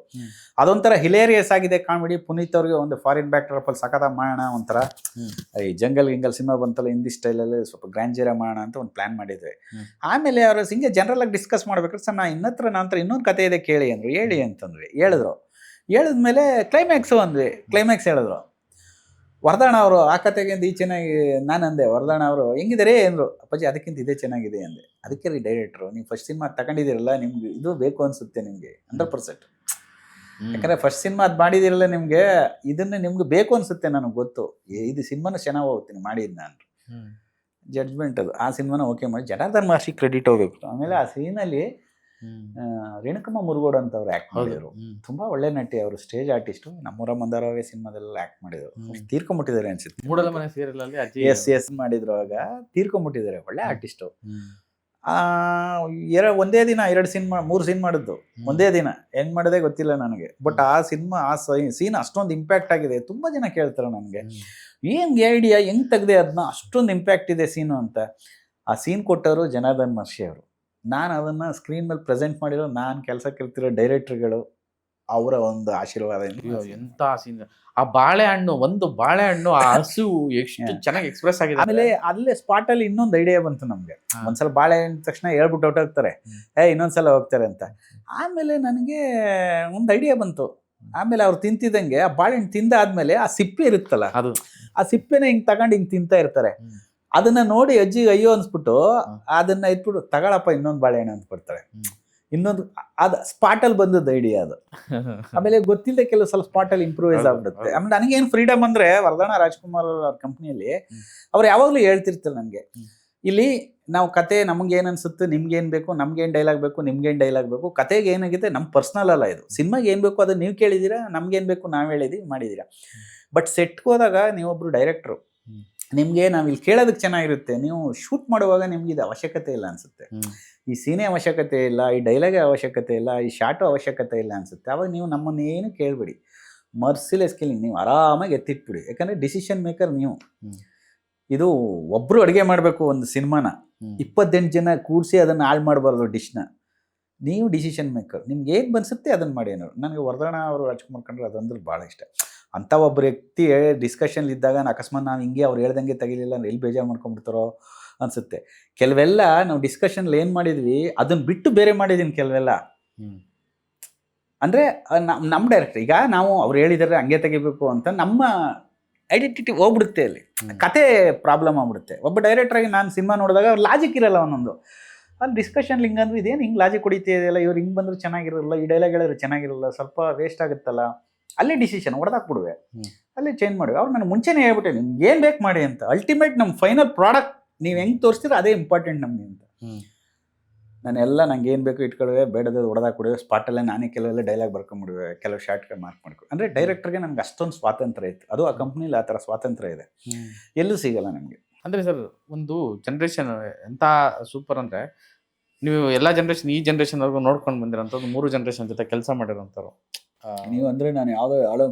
ಅದೊಂಥರ ಹಿಲೇರಿಯಸ್ ಆಗಿದೆ ಕಾಮಿಡಿ. ಪುನೀತ್ ಅವ್ರಿಗೆ ಒಂದು ಫಾರಿನ್ ಬ್ಯಾಕ್ಡ್ರಾಪ್ ಅಲ್ಲಿ ಸಖತ ಮಾಡೋಣ, ಒಂಥರ ಈ ಜಂಗಲ್ ಸಿನಿಮಾ ಬಂತಲ್ಲ ಹಿಂದಿ ಸ್ಟೈಲಲ್ಲಿ ಸ್ವಲ್ಪ ಗ್ರ್ಯಾಂಜರ ಮಾಡೋಣ ಅಂತ ಒಂದು ಪ್ಲಾನ್ ಮಾಡಿದ್ವಿ. ಆಮೇಲೆ ಅವರು ಹಿಂಗೆ ಜನರಲ್ ಆಗಿ ಡಿಸ್ಕಸ್ ಮಾಡ್ಬೇಕಾದ್ರೆ ಸರ್ ನಂತರ ಇನ್ನೊಂದು ಕತೆ ಇದೆ ಕೇಳಿ ಅಂದ್ರು. ಹೇಳಿ ಅಂತಂದ್ವಿ, ಹೇಳಿದ್ಮೇಲೆ ಕ್ಲೈಮ್ಯಾಕ್ಸು ಅಂದ್ವಿ. ಕ್ಲೈಮ್ಯಾಕ್ಸ್ ಹೇಳಿದ್ರು ವರ್ಧಣ್ಣ ಅವರು. ಆ ಕತೆಗಿಂತ ಈ ಚೆನ್ನಾಗಿ ನಾನು ಅಂದೆ. ವರ್ಧಣ್ಣ ಅವರು ಹೆಂಗಿದ್ದಾರೆ ಅಂದರು. ಅಪ್ಪಾಜಿ ಅದಕ್ಕಿಂತ ಇದೇ ಚೆನ್ನಾಗಿದೆ ಅಂದೆ. ಅದಕ್ಕೆ ರೀ ಡೈರೆಕ್ಟ್ರು, ನೀವು ಫಸ್ಟ್ ಸಿನಿಮಾ ತಗೊಂಡಿದ್ದೀರಲ್ಲ, ನಿಮ್ಗೆ ಇದು ಬೇಕು ಅನ್ಸುತ್ತೆ ನಿಮಗೆ 100%. ಯಾಕಂದ್ರೆ ಫಸ್ಟ್ ಸಿನಿಮಾ ಅದು ಮಾಡಿದಿರಲ್ಲ, ನಿಮ್ಗೆ ಇದನ್ನ ನಿಮ್ಗೆ ಬೇಕು ಅನ್ಸುತ್ತೆ. ನನಗೆ ಗೊತ್ತು ಇದು ಸಿನಿಮಾನ ಚೆನ್ನಾಗಿ ಹೋಗ್ತೀನಿ ಮಾಡಿದ್ ನಾನು. ಜಡ್ಜ್ಮೆಂಟ್ ಅದು. ಆ ಸಿನಿಮಾನ ಓಕೆ ಮಾಡಿ ಜನಾರ್ದನ್ ಮರ್ಷಿ ಕ್ರೆಡಿಟ್ ಹೋಗ್ಬೇಕು. ಆಮೇಲೆ ಆ ಸೀನಲ್ಲಿ ರೇಣುಕಮ್ಮ ಮುರುಗೋಡು ಅಂತ ಅವ್ರು ಆಕ್ಟ್ ಮಾಡಿದ್ರು. ತುಂಬಾ ಒಳ್ಳೆ ನಟಿ ಅವರು, ಸ್ಟೇಜ್ ಆರ್ಟಿಸ್ಟ್. ನಮ್ಮೂರ ಮಂದಾರವೇ ಸಿನಿಮಾದೆಲ್ಲ ಆಕ್ಟ್ ಮಾಡಿದ್ರು. ತೀರ್ಕೊಂಡ್ಬಿಟ್ಟಿದ್ದಾರೆ ಅನ್ಸುತ್ತೆ. ಮೂಡಲಮನೆ ಸೀರಿಯಲ್ ಅಲ್ಲಿ ಎಸ್ ಮಾಡಿದ್ರು. ಆಗ ತೀರ್ಕೊಂಡ್ಬಿಟ್ಟಿದ್ದಾರೆ. ಒಳ್ಳೆ ಆರ್ಟಿಸ್ಟ್. ಒಂದೇ ದಿನ 2 ಸಿನಿಮಾ 3 ಸಿನಿಮಾ ಮಾಡಿದ್ದು ಒಂದೇ ದಿನ. ಹೆಂಗ್ ಮಾಡಿದೆ ಗೊತ್ತಿಲ್ಲ ನನಗೆ. ಬಟ್ ಆ ಸಿನಿಮಾ ಆ ಸೀನ್ ಅಷ್ಟೊಂದು ಇಂಪ್ಯಾಕ್ಟ್ ಆಗಿದೆ. ತುಂಬಾ ಜನ ಕೇಳ್ತಾರೆ ನನಗೆ, ಹೆಂಗ್ ಐಡಿಯಾ ಹೆಂಗ್ ತೆಗ್ದೆ ಅದನ್ನ, ಅಷ್ಟೊಂದು ಇಂಪ್ಯಾಕ್ಟ್ ಇದೆ ಸೀನು ಅಂತ. ಆ ಸೀನ್ ಕೊಟ್ಟವರು ಜನಾರ್ದನ್ ಮರ್ಷಿ ಅವರು. ನಾನು ಅದನ್ನು ಸ್ಕ್ರೀನ್ ಮೇಲೆ ಪ್ರೆಸೆಂಟ್ ಮಾಡಿರೋ ನಾನು ಕೆಲಸಕ್ಕೆ ಇರ್ತಿರೋ ಡೈರೆಕ್ಟರ್ಗಳು ಅವರ ಒಂದು ಆಶೀರ್ವಾದ. ಎಂತ ಸೀನ್. ಆ ಒಂದು ಬಾಳೆಹಣ್ಣು ಆ ಹಸು ಎಷ್ಟು ಚೆನ್ನಾಗಿ ಎಕ್ಸ್ಪ್ರೆಸ್ ಆಗಿದೆ. ಆಮೇಲೆ ಅಲ್ಲೇ ಸ್ಪಾಟ್ ಅಲ್ಲಿ ಇನ್ನೊಂದು ಐಡಿಯಾ ಬಂತು ನಮ್ಗೆ. ಒಂದ್ಸಲ ಬಾಳೆಹಣ್ಣು ತಕ್ಷಣ ಹೇಳ್ಬಿಟ್ಟು ಹೊಟ್ಟೋಗ್ತಾರೆ, ಇನ್ನೊಂದ್ಸಲ ಹೋಗ್ತಾರೆ ಅಂತ. ಆಮೇಲೆ ನನಗೆ ಒಂದು ಐಡಿಯಾ ಬಂತು. ಆಮೇಲೆ ಅವ್ರು ತಿಂತಿದ್ದಂಗೆ ಆ ಬಾಳೆಹಣ್ಣು ತಿಂದಾದ್ಮೇಲೆ ಆ ಸಿಪ್ಪೆ ಇರುತ್ತಲ್ಲ, ಆ ಸಿಪ್ಪೆನ ಹಿಂಗ್ ತಗೊಂಡು ಹಿಂಗ್ ತಿಂತಾ ಇರ್ತಾರೆ. ಅದನ್ನ ನೋಡಿ ಅಜ್ಜಿಗೆ ಅಯ್ಯೋ ಅನ್ಸ್ಬಿಟ್ಟು ಅದನ್ನ ಇಟ್ಬಿಟ್ಟು ತಗೊಳಪ್ಪ ಇನ್ನೊಂದು ಬಾಳೆಹಣ್ಣು ಅಂತ ಕೊಡ್ತಾರೆ. ಇನ್ನೊಂದು ಅದು ಸ್ಪಾಟಲ್ಲಿ ಬಂದದ್ದು ಐಡಿಯಾ ಅದು. ಆಮೇಲೆ ಗೊತ್ತಿಲ್ಲದೆ ಕೆಲವು ಸಲ ಸ್ಪಾಟಲ್ಲಿ ಇಂಪ್ರೂವೈಸ್ ಆಗ್ಬಿಡುತ್ತೆ. ಆಮೇಲೆ ನನಗೇನು ಫ್ರೀಡಮ್ ಅಂದ್ರೆ, ವರ್ಧನ ರಾಜ್ಕುಮಾರ್ ಅವ್ರ ಕಂಪ್ನಿಯಲ್ಲಿ ಅವ್ರು ಯಾವಾಗಲೂ ಹೇಳ್ತಿರ್ತಾರೆ ನನಗೆ, ಇಲ್ಲಿ ನಾವು ಕತೆ ನಮ್ಗೆ ಏನ್ ಅನ್ಸುತ್ತೆ, ನಿಮ್ಗೇನ್ ಬೇಕು, ನಮ್ಗೇನ್ ಡೈಲಾಗ್ ಬೇಕು, ನಿಮ್ಗೇನ್ ಡೈಲಾಗ್ ಬೇಕು, ಕತೆಗೆ ಏನಾಗಿದೆ ನಮ್ಮ ಪರ್ಸ್ನಲ್ ಅಲ್ಲ ಇದು. ಸಿನಿಮಾಗೆ ಏನ್ ಬೇಕು ಅದನ್ನ ನೀವು ಕೇಳಿದೀರಾ, ನಮ್ಗೇನ್ ಬೇಕು ನಾವ್ ಹೇಳಿದೀವಿ ಮಾಡಿದೀರಾ. ಬಟ್ ಸೆಟ್ಗೆ ಹೋದಾಗ ನೀವೊಬ್ರು ಡೈರೆಕ್ಟ್ರು, ನಿಮ್ಗೆ ನಾವ್ ಇಲ್ಲಿ ಕೇಳೋದಕ್ಕೆ ಚೆನ್ನಾಗಿರುತ್ತೆ. ನೀವು ಶೂಟ್ ಮಾಡುವಾಗ ನಿಮ್ಗೆ ಇದು ಅವಶ್ಯಕತೆ ಇಲ್ಲ ಅನ್ಸುತ್ತೆ, ಈ ಸೀನೆ ಅವಶ್ಯಕತೆ ಇಲ್ಲ, ಈ ಡೈಲಾಗ್ ಅವಶ್ಯಕತೆ ಇಲ್ಲ, ಈ ಶಾಟು ಅವಶ್ಯಕತೆ ಇಲ್ಲ ಅನ್ಸುತ್ತೆ. ಅವಾಗ ನೀವು ನಮ್ಮನ್ನೇನು ಕೇಳ್ಬಿಡಿ, ಮರ್ಸಿಲೆಸ್ ಕಿಲ್ಲಿಂಗ್ ನೀವು ಆರಾಮಾಗಿ ಎತ್ತಿಟ್ಬಿಡಿ. ಯಾಕಂದ್ರೆ ಡಿಸಿಷನ್ ಮೇಕರ್ ನೀವು. ಇದು ಒಬ್ರು ಅಡುಗೆ ಮಾಡಬೇಕು ಒಂದು ಸಿನಿಮಾನ, 28 ಜನ ಕೂಡಿಸಿ ಅದನ್ನು ಹಾಳು ಮಾಡಬಾರ್ದು ಡಿಶ್ನ. ನೀವು ಡಿಸಿಷನ್ ಮೇಕರ್, ನಿಮ್ಗೆ ಏನು ಬನ್ಸುತ್ತೆ ಅದನ್ನು ಮಾಡಿ ಅನ್ನೋರು. ನನಗೆ ವರ್ಧನ ಅವರು ರಾಜ್ಕುಮಾರ್ ಕಂಡ್ರೆ ಅದಂದ್ರೆ ಭಾಳ ಇಷ್ಟ. ಅಂಥ ಒಬ್ಬ ವ್ಯಕ್ತಿ ಡಿಸ್ಕಷನ್ ಇದ್ದಾಗ ಅಕಸ್ಮಾತ್ ನಾವು ಹಿಂಗೆ ಅವ್ರು ಹೇಳ್ದಂಗೆ ತೆಗಿಲಿಲ್ಲ ಅಂದ್ರೆ ಎಲ್ಲಿ ಬೇಜಾರು ಮಾಡ್ಕೊಂಡ್ಬಿಡ್ತಾರೋ ಅನ್ಸುತ್ತೆ. ಕೆಲವೆಲ್ಲ ನಾವು ಡಿಸ್ಕಷನ್ಲಿ ಏನು ಮಾಡಿದ್ವಿ ಅದನ್ನ ಬಿಟ್ಟು ಬೇರೆ ಮಾಡಿದೀನಿ ಕೆಲವೆಲ್ಲ. ಅಂದರೆ ನಮ್ಮ ಡೈರೆಕ್ಟರ್, ಈಗ ನಾವು ಅವ್ರು ಹೇಳಿದರೆ ಹಂಗೆ ತೆಗಿಬೇಕು ಅಂತ ನಮ್ಮ ಐಡೆಂಟಿಟಿ ಹೋಗ್ಬಿಡುತ್ತೆ, ಅಲ್ಲಿ ಕತೆ ಪ್ರಾಬ್ಲಮ್ ಆಗ್ಬಿಡುತ್ತೆ. ಒಬ್ಬ ಡೈರೆಕ್ಟ್ರಾಗಿ ನಾನು ಸಿನಿಮಾ ನೋಡಿದಾಗ ಅವ್ರು ಲಾಜಿಕ್ ಇರಲ್ಲ ಒಂದೊಂದು. ಅಲ್ಲಿ ಡಿಸ್ಕಷನ್ ಹಿಂಗೆ ಅಂದ್ರೆ ಇದೇನು ಹಿಂಗೆ ಲಾಜಿಕ್ ಹೊಡಿತಿದೆಯಲ್ಲ, ಇವ್ರು ಹಿಂಗೆ ಬಂದ್ರೆ ಚೆನ್ನಾಗಿರಲ್ಲ, ಈ ಡೈಲಾಗ್ ಹೇಳಿದ್ರೆ ಚೆನ್ನಾಗಿರಲ್ಲ, ಸ್ವಲ್ಪ ವೇಸ್ಟ್ ಆಗುತ್ತಲ್ಲ, ಅಲ್ಲೇ ಡಿಸಿಷನ್ ಹೊಡೆದಾಕ್ಬಿಡುವೆ, ಅಲ್ಲೇ ಚೇಂಜ್ ಮಾಡುವೆ. ಅವ್ರು ನಾನು ಮುಂಚೆನೇ ಹೇಳ್ಬಿಟ್ಟೆ ನಿಮ್ಗೆ ಏನು ಬೇಕು ಮಾಡಿ ಅಂತ. ಅಲ್ಟಿಮೇಟ್ ನಮ್ಮ ಫೈನಲ್ ಪ್ರಾಡಕ್ಟ್ ನೀವು ಹೆಂಗೆ ತೋರಿಸ್ತೀರ ಅದೇ ಇಂಪಾರ್ಟೆಂಟ್ ನಮಗೆ ಅಂತ. ನಾನೆಲ್ಲ ನಂಗೆ ಏನು ಬೇಕು ಇಟ್ಕೊಳುವೆ, ಬೇಡದ ಹೊಡೆದಾಕ್ಬಿಡುವೆ, ಸ್ಪಾಟಲ್ಲೇ ನಾನೇ ಕೆಲವೆಲ್ಲ ಡೈಲಾಗ್ ಬರ್ಕೊಂಡ್ಬಿಡುವೆ, ಕೆಲವು ಶಾರ್ಟ್ಗೆ ಮಾರ್ಕ್ ಮಾಡ್ಕೊ. ಅಂದರೆ ಡೈರೆಕ್ಟರ್ಗೆ ನನಗೆ ಅಷ್ಟೊಂದು ಸ್ವಾತಂತ್ರ್ಯ ಇತ್ತು. ಅದು ಆ ಕಂಪ್ನಿಲಿ ಆ ಥರ ಸ್ವಾತಂತ್ರ್ಯ ಇದೆ, ಎಲ್ಲೂ ಸಿಗಲ್ಲ ನಮಗೆ. ಅಂದರೆ ಸರ್ ಒಂದು ಜನ್ರೇಷನ್ ಎಂಥ ಸೂಪರ್ ಅಂದರೆ, ನೀವು ಎಲ್ಲಾ ಜನರೇಷನ್ ಈ ಜನರೇಷನ್ ವರ್ಗು ನೋಡ್ಕೊಂಡು ಬಂದಿರೋಂಥದ್ದು 3 ಜನರೇಷನ್ ಜೊತೆ ಕೆಲಸ ಮಾಡಿರೋಂಥವ್ರು. ನೀವು ಅಂದ್ರೆ ನಾನು ಯಾವ್ದೋ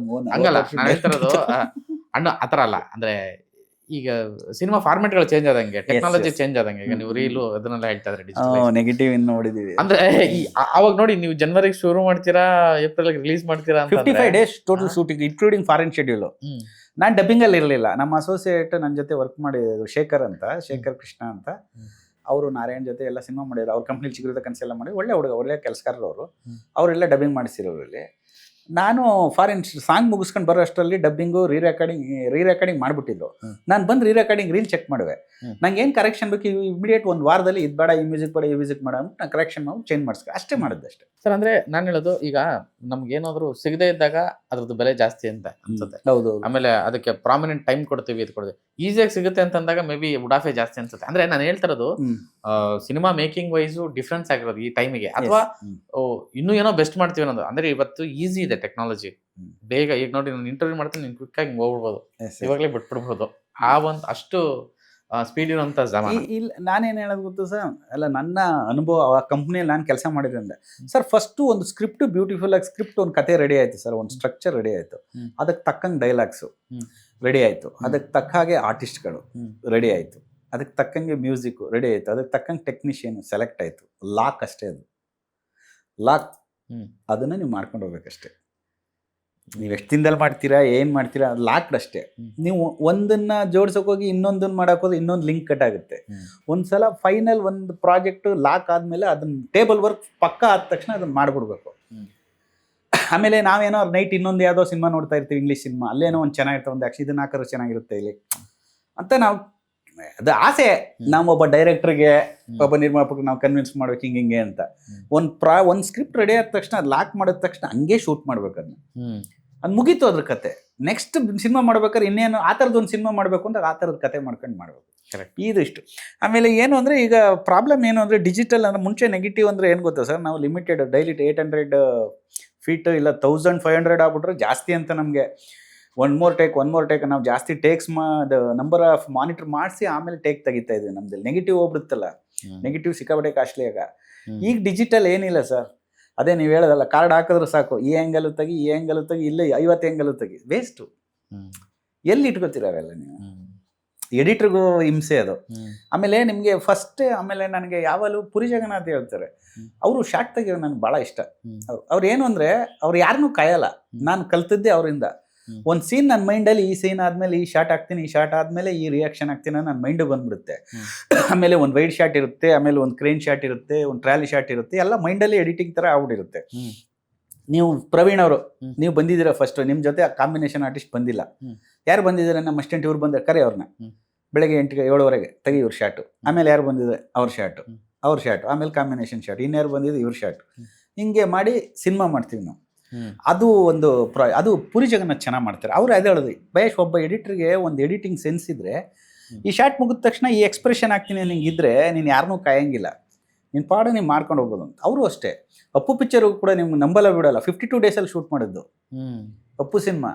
ಹಂಗಲ್ಲ ನಾನು ಹೇಳ್ತಿರೋದು ಅಣ್ಣ ಆತರ ಅಲ್ಲ. ಅಂದ್ರೆ ಈಗ ಸಿನಿಮಾ ಫಾರ್ಮೆಟ್ಗಳು ಚೇಂಜ್ ಆದಂಗೆ, ಟೆಕ್ನಾಲಜಿ ಚೇಂಜ್ ಆದಂಗೆ, ಈಗ ನೀವು ರೀಲು ಅದನ್ನೆಲ್ಲ ಹೇಳ್ತಾ ಇದ್ರೆ ಡಿಜಿಟಲ್ ನೆಗೆಟಿವ್ ಇನ್ನು ನೋಡಿದೀವಿ. ಅಂದ್ರೆ ಅವಾಗ ನೋಡಿ ನೀವು ಜನವರಿಗೆ ಶುರು ಮಾಡ್ತೀರಾ, ಏಪ್ರಿಲ್ ರಿಲೀಸ್ ಮಾಡ್ತೀರಾ ಅಂತ 55 days total shooting including foreign schedule. ನಾನು ಡಬ್ಬಿಂಗ್ ಅಲ್ಲಿ ಇರಲಿಲ್ಲ. ನಮ್ಮ ಅಸೋಸಿಯೇಟ್ ನನ್ನ ಜೊತೆ ವರ್ಕ್ ಮಾಡಿದ್ರು ಶೇಖರ್ ಕೃಷ್ಣ ಅಂತ. ಅವರು ನಾರಾಯಣ್ ಜೊತೆ ಎಲ್ಲ ಸಿನಿಮಾ ಮಾಡಿದ್ರು. ಅವ್ರ ಕಂಪ್ನಿಲಿ ಚಿಗುರಿದ ಕನಸೆಲ್ಲ ಮಾಡಿ ಒಳ್ಳೆ ಹುಡುಗ, ಒಳ್ಳೆ ಕೆಲಸಗಾರರು ಅವರು. ಅವರೆಲ್ಲ ಡಬ್ಬಿಂಗ್ ಮಾಡಿಸಿರೋರಲ್ಲಿ ನಾನು ಫಾರಿನ್ ಸಾಂಗ್ ಮುಗಿಸ್ಕೊಂಡು ಬರೋ ಅಷ್ಟರಲ್ಲಿ ಡಬ್ಬಿಂಗು ರೀ ರೆಕಾರ್ಡಿಂಗ್ ಮಾಡಿಬಿಟ್ಟಿದ್ರು. ನಾನು ಬಂದು ರೀ ರೆಕಾರ್ಡಿಂಗ್ ರೀಲ್ ಚೆಕ್ ಮಾಡುವೆ. ನಂಗೆ ಏನು ಕರೆಕ್ಷನ್ ಬೇಕು ಇಮಿಡಿಯೇಟ್ ಒಂದು ವಾರದಲ್ಲಿ ಇದು ಬೇಡ, ಈ ಮ್ಯೂಸಿಕ್ ಬೇಡ, ಈ ಮ್ಯೂಸಿಕ್ ಬೇಡ ಅಂತ ನಾನು ಕರೆಕ್ಷನ್ ಮಾಡಿ ಚೇಂಜ್ ಮಾಡಿಸ್ಕೊ ಅಷ್ಟೇ ಮಾಡಿದ್ದೆ ಅಷ್ಟೇ ಸರ್. ಅಂದ್ರೆ ನಾನು ಹೇಳೋದು ಈಗ ನಮ್ಗೆ ಏನಾದ್ರು ಸಿಗದೇ ಇದ್ದಾಗ ಅದ್ರದ್ದು ಬೆಲೆ ಜಾಸ್ತಿ ಅಂತ ಅನ್ಸುತ್ತೆ. ಹೌದು. ಆಮೇಲೆ ಅದಕ್ಕೆ ಪ್ರಾಮಿನೆಂಟ್ ಟೈಮ್ ಕೊಡ್ತೀವಿ, ಇದು ಕೊಡ್ತೀವಿ. ಈಸಿಯಾಗಿ ಸಿಗುತ್ತೆ ಅಂತಂದಾಗ ಮೇ ಬಿ ಉಡಾಫೆ ಜಾಸ್ತಿ ಅನ್ಸುತ್ತೆ. ಅಂದ್ರೆ ನಾನು ಹೇಳ್ತಾ ಇರೋದು ಸಿನಿಮಾ ಮೇಕಿಂಗ್ ವೈಸು ಡಿಫ್ರೆನ್ಸ್ ಆಗಿರೋದು ಈ ಟೈಮಿಗೆ, ಅಥವಾ ಇನ್ನೂ ಏನೋ ಬೆಸ್ಟ್ ಮಾಡ್ತೀವಿ ಅನ್ನೋದು. ಅಂದ್ರೆ ಇವತ್ತು ಈಸಿ ಇದೆ ಟೆಕ್ನಾಲಜಿ, ಬೇಗ. ಈಗ ನೋಡಿ ನಾನು ಇಂಟರ್ವ್ಯೂ ಮಾಡ್ತೀನಿ, ನೀನು ಕ್ವಿಕ್ ಆಗಿ ಹೋಗ್ಬಿಡ್ಬೋದು, ಇವಾಗಲೇ ಬಿಟ್ಬಿಡ್ಬೋದು. ಆ ಒಂದು ಅಷ್ಟು ಸ್ಪೀಡ್ ಇರುವಂತ ಇಲ್ಲ. ನಾನೇನು ಹೇಳೋದು ಗೊತ್ತು ಸರ್, ಅಲ್ಲ ನನ್ನ ಅನುಭವ ಆ ಕಂಪ್ನಿಯಲ್ಲಿ ನಾನು ಕೆಲಸ ಮಾಡಿದ್ರಿಂದ ಸರ್, ಫಸ್ಟು ಒಂದು ಸ್ಕ್ರಿಪ್ಟ್ ಬ್ಯೂಟಿಫುಲ್ ಆಗಿ ಸ್ಕ್ರಿಪ್ಟ್, ಒಂದು ಕತೆ ರೆಡಿ ಆಯ್ತು ಸರ್, ಒಂದು ಸ್ಟ್ರಕ್ಚರ್ ರೆಡಿ ಆಯ್ತು, ಅದಕ್ಕೆ ತಕ್ಕಂಗೆ ಡೈಲಾಗ್ಸು ರೆಡಿ ಆಯ್ತು, ಅದಕ್ಕೆ ತಕ್ಕ ಹಾಗೆ ಆರ್ಟಿಸ್ಟ್ಗಳು ರೆಡಿ ಆಯ್ತು, ಅದಕ್ಕೆ ತಕ್ಕಂಗೆ ಮ್ಯೂಸಿಕ್ ರೆಡಿ ಆಯ್ತು, ಅದಕ್ಕೆ ತಕ್ಕಂಗೆ ಟೆಕ್ನಿಷಿಯನ್ ಸೆಲೆಕ್ಟ್ ಆಯ್ತು. ಲಾಕ್ ಅಷ್ಟೇ, ಅದು ಲಾಕ್ ಅದನ್ನ ನೀವು ಮಾಡ್ಕೊಂಡು ಹೋಗ್ಬೇಕಷ್ಟೇ. ನೀವು ಎಷ್ಟು ದಿನದಲ್ಲಿ ಮಾಡ್ತೀರಾ, ಏನು ಮಾಡ್ತೀರಾ, ಅದು ಲಾಕ್ಡ್ ಅಷ್ಟೇ. ನೀವು ಒಂದನ್ನ ಜೋಡ್ಸೋಕೆ ಹೋಗಿ ಇನ್ನೊಂದನ್ನ ಮಾಡಕ್ಕೆ ಹೋದ್ರೆ ಇನ್ನೊಂದು ಲಿಂಕ್ ಕಟ್ ಆಗುತ್ತೆ. ಒಂದ್ಸಲ ಫೈನಲ್ ಒಂದು ಪ್ರಾಜೆಕ್ಟ್ ಲಾಕ್ ಆದಮೇಲೆ ಅದನ್ನ ಟೇಬಲ್ ವರ್ಕ್ ಪಕ್ಕ ಆದ ತಕ್ಷಣ ಅದನ್ನ ಮಾಡಿಬಿಡ್ಬೇಕು. ಆಮೇಲೆ ನಾವೇನೋ ನೈಟ್ ಇನ್ನೊಂದು ಯಾವುದೋ ಸಿನಿಮಾ ನೋಡ್ತಾ ಇರ್ತೀವಿ, ಇಂಗ್ಲೀಷ್ ಸಿನಿಮಾ, ಅಲ್ಲೇನೋ ಒಂದು ಚೆನ್ನಾಗಿರ್ತವೆ, ಒಂದು ಆ್ಯಕ್ಷನ್ ಇದನ್ನ ಹಾಕಿದ್ರೆ ಚೆನ್ನಾಗಿರುತ್ತೆ ಇಲ್ಲಿ ಅಂತ ನಾವು, ಅದು ಆಸೆ. ನಾವು ಒಬ್ಬ ಡೈರೆಕ್ಟರ್ಗೆ, ಒಬ್ಬ ನಿರ್ಮಾಪಕ ನಾವು ಕನ್ವಿನ್ಸ್ ಮಾಡ್ಬೇಕು ಹಿಂಗೆ ಅಂತ. ಒಂದು ಸ್ಕ್ರಿಪ್ಟ್ ರೆಡಿ ಆದ ತಕ್ಷಣ ಅದು ಲಾಕ್ ಮಾಡಿದ ತಕ್ಷಣ ಹಂಗೆ ಶೂಟ್ ಮಾಡ್ಬೇಕು. ಅದನ್ನ ಅದು ಮುಗೀತು ಅದ್ರ ಕತೆ. ನೆಕ್ಸ್ಟ್ ಸಿನಿಮಾ ಮಾಡ್ಬೇಕಾದ್ರೆ ಇನ್ನೇನು ಆ ಥರದ್ದು ಒಂದು ಸಿನಿಮಾ ಮಾಡಬೇಕು ಅಂತ ಆ ಥರದ ಕತೆ ಮಾಡ್ಕೊಂಡು ಮಾಡಬೇಕು. ಇದು ಇಷ್ಟು. ಆಮೇಲೆ ಏನು ಅಂದರೆ ಈಗ ಪ್ರಾಬ್ಲಮ್ ಏನು ಅಂದರೆ ಡಿಜಿಟಲ್ ಅಂದರೆ ಮುಂಚೆ ನೆಗೆಟಿವ್ ಅಂದರೆ ಏನು ಗೊತ್ತಾ ಸರ್, ನಾವು ಲಿಮಿಟೆಡ್ ಡೈಲಿ 800 ಫೀಟ್ ಇಲ್ಲ 1500 ಆಗ್ಬಿಟ್ರೆ ಜಾಸ್ತಿ ಅಂತ ನಮಗೆ. ಒನ್ ಮೋರ್ ಟೇಕ್ ನಾವು ಜಾಸ್ತಿ ಟೇಕ್ಸ್ ನಂಬರ್ ಆಫ್ ಮಾನಿಟರ್ ಮಾಡಿಸಿ ಆಮೇಲೆ ಟೇಕ್ ತೆಗಿತಾ ಇದ್ವಿ. ನಮ್ದಲ್ಲಿ ನೆಗೆಟಿವ್ ಹೋಗ್ಬಿಡುತ್ತಲ್ಲ, ನೆಗೆಟಿವ್ ಸಿಕ್ಕಾಪಟ್ಟೆ ಕಾಸ್ಟ್ಲಿ ಆಗ. ಈಗ ಡಿಜಿಟಲ್ ಏನಿಲ್ಲ ಸರ್, ಅದೇ ನೀವು ಹೇಳೋದಲ್ಲ, ಕಾರ್ಡ್ ಹಾಕಿದ್ರೆ ಸಾಕು, ಈ ಆ್ಯಂಗಲ್ ತೆಗಿ, ಈ ಆ್ಯಂಗಲ್ ತೆಗಿ, ಇಲ್ಲ 50 ಆ್ಯಂಗಲ್ ತೆಗಿ, ವೇಸ್ಟು. ಎಲ್ಲಿ ಇಟ್ಕೋತೀರ ಅವೆಲ್ಲ ನೀವು? ಎಡಿಟ್ರಿಗೂ ಹಿಂಸೆ ಅದು. ಆಮೇಲೆ ನಿಮಗೆ ಫಸ್ಟ್, ಆಮೇಲೆ ನನಗೆ ಯಾವಾಗಲೂ ಪುರಿ ಜಗನ್ನಾಥ್ ಹೇಳ್ತಾರೆ, ಅವರು ಶಾರ್ಟ್ ತೆಗಿಯೋ ನನಗೆ ಭಾಳ ಇಷ್ಟ. ಅವ್ರು ಏನು ಅಂದರೆ ಅವ್ರು ಯಾರನ್ನೂ ಕಾಯಲ್ಲ. ನಾನು ಕಲ್ತಿದ್ದೆ ಅವರಿಂದ. ಒಂದು ಸೀನ್ ನನ್ನ ಮೈಂಡಲ್ಲಿ, ಈ ಸೀನ್ ಆದಮೇಲೆ ಈ ಶಾರ್ಟ್ ಹಾಕ್ತೀನಿ, ಈ ಶಾರ್ಟ್ ಆದಮೇಲೆ ಈ ರಿಯಾಕ್ಷನ್ ಹಾಕ್ತೀನಿ, ನನ್ನ ಮೈಂಡ್ ಬಂದ್ಬಿಡುತ್ತೆ. ಆಮೇಲೆ ಒಂದು ವೈಡ್ ಶಾಟ್ ಇರುತ್ತೆ, ಆಮೇಲೆ ಒಂದು ಕ್ರೇನ್ ಶಾಟ್ ಇರುತ್ತೆ, ಒಂದು ಟ್ರಾಲಿ ಶಾಟ್ ಇರುತ್ತೆ, ಎಲ್ಲ ಮೈಂಡಲ್ಲಿ ಎಡಿಟಿಂಗ್ ಥರ ಆಗ್ಬಿಟ್ಟಿರುತ್ತೆ. ನೀವು ಪ್ರವೀಣ್ ಅವರು, ನೀವು ಬಂದಿದ್ದೀರಾ ಫಸ್ಟ್, ನಿಮ್ಮ ಜೊತೆ ಕಾಂಬಿನೇಷನ್ ಆರ್ಟಿಸ್ಟ್ ಬಂದಿಲ್ಲ. ಯಾರು ಬಂದಿದ್ದಾರೆ? ನಮ್ಮ ಅಸ್ಟೆಂಟ್ ಇವ್ರು ಬಂದರೆ ಕರೆ ಅವ್ರನ್ನ. ಬೆಳಗ್ಗೆ 7:30 ತೆಗಿ ಇವ್ರ ಶಾಟು. ಆಮೇಲೆ ಯಾರು ಬಂದಿದೆ? ಅವ್ರ ಶಾಟು, ಆಮೇಲೆ ಕಾಂಬಿನೇಷನ್ ಶಾಟ್. ಇನ್ಯಾರು ಬಂದಿದೆ? ಇವ್ರ ಶಾಟ್. ಹಿಂಗೆ ಮಾಡಿ ಸಿನಿಮಾ ಮಾಡ್ತೀವಿ ನಾವು. ಅದು ಒಂದು ಅದು ಪುರಿ ಜಗನ್ನಾಥ್ ಚೆನ್ನಾಗಿ ಮಾಡ್ತಾರೆ. ಅವ್ರು ಅದೇ ಹೇಳೋದು, ಬಯಸ್ ಒಬ್ಬ ಎಡಿಟ್ರಿಗೆ ಒಂದು ಎಡಿಟಿಂಗ್ ಸೆನ್ಸ್ ಇದ್ದರೆ, ಈ ಶಾಟ್ ಮುಗಿದ ತಕ್ಷಣ ಈ ಎಕ್ಸ್ಪ್ರೆಷನ್ ಹಾಕ್ತೀನಿ ನಿಂಗೆ ಇದ್ದರೆ ನೀನು ಯಾರನ್ನೂ ಕಾಯಂಗಿಲ್ಲ, ನಿನ್ನ ಪಾಡು ನೀವು ಮಾಡ್ಕೊಂಡು ಹೋಗ್ಬೋದು ಅಂತ. ಅವರು ಅಷ್ಟೇ. ಅಪ್ಪು ಪಿಕ್ಚರು ಕೂಡ ನಿಮ್ಗೆ ನಂಬಲ್ಲ ಬಿಡೋಲ್ಲ, 52 ಡೇಸಲ್ಲಿ ಶೂಟ್ ಮಾಡಿದ್ದು ಅಪ್ಪು ಸಿನಿಮಾ.